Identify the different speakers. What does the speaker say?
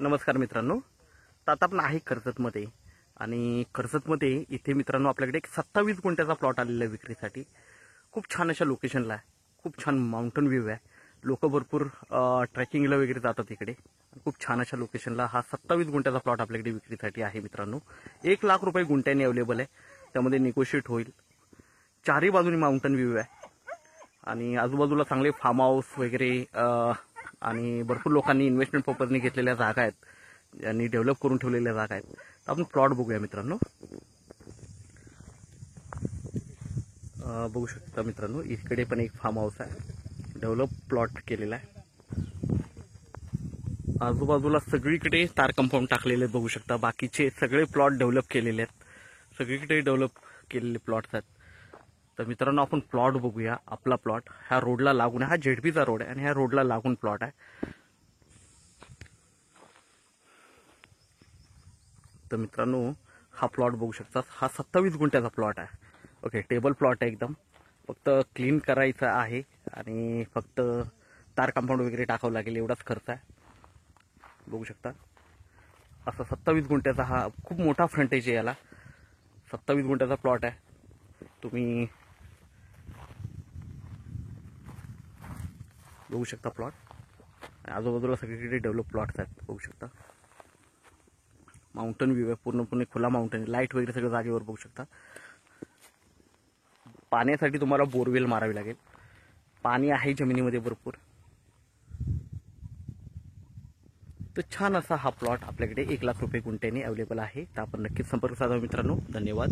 Speaker 1: नमस्कार मित्रांनो, तर आता आपण आहे कर्जतमध्ये आणि कर्जतमध्ये इथे मित्रांनो आपल्याकडे एक 27 गुंठ्याचा प्लॉट आलेला आहे विक्रीसाठी। खूप छान अशा लोकेशनला आहे, खूप छान माउंटन व्ह्यू आहे। लोक भरपूर ट्रेकिंगला वगैरे जातात इकडे। खूप छान अशा लोकेशनला हा 27 गुंठ्याचा प्लॉट आपल्याकडे विक्रीसाठी आहे मित्रांनो। 1 लाख रुपये गुंठ्याने अवेलेबल आहे, त्यामध्ये निगोशिएट होईल। चारही बाजूनी माउंटन व्ह्यू आहे आणि आजूबाजूला चांगले फार्म हाऊस वगैरे आणि भरपूर लोकांनी इन्व्हेस्टमेंट पर्पजने घेतलेल्या जागा आहेत, ज्यांनी डेव्हलप करून ठेवलेल्या जागा आहेत। तर आपण प्लॉट बघूया मित्रांनो। बघू शकता मित्रांनो, इकडे पण एक फार्म हाऊस आहे, डेव्हलप प्लॉट केलेला आहे। आजूबाजूला सगळीकडे तार कंपाऊंड टाकलेले बघू शकता। बाकीचे सगळे प्लॉट डेव्हलप केलेले आहेत, सगळीकडे डेव्हलप केलेले प्लॉट्स आहेत। तर मित्रांनो आपण प्लॉट बघूया। आपला प्लॉट ह्या रोडला लागून आहे, हा जेडपीचा रोड आहे आणि ह्या रोडला लागून प्लॉट आहे। तर मित्रांनो हा प्लॉट बघू शकता, हा 27 गुंठ्याचा प्लॉट आहे। ओके, टेबल प्लॉट आहे एकदम, फक्त क्लीन करायचा आहे आणि फक्त तार कंपाऊंड वगैरे टाकावं लागेल, एवढाच खर्च आहे। बघू शकता असा 27 गुंठ्याचा हा खूप मोठा फ्रंटेज आहे याला। 27 गुंठ्याचा प्लॉट आहे, तुम्ही बघू शकता प्लॉट। आजूबाजूला सगळीकडे डेव्हलप प्लॉट्स आहेत, बघू शकता। माउंटन व्ह्यू आहे, पूर्णपणे खुला माउंटन, लाईट वगैरे सगळं जागेवर बघू शकता। पाण्यासाठी तुम्हाला बोरवेल मारावी लागेल, पाणी आहे जमिनीमध्ये भरपूर। तर छान असा हा प्लॉट आपल्याकडे 1 लाख रुपये गुंठ्याने अवेलेबल आहे। तर आपण नक्कीच संपर्क साधा मित्रांनो। धन्यवाद।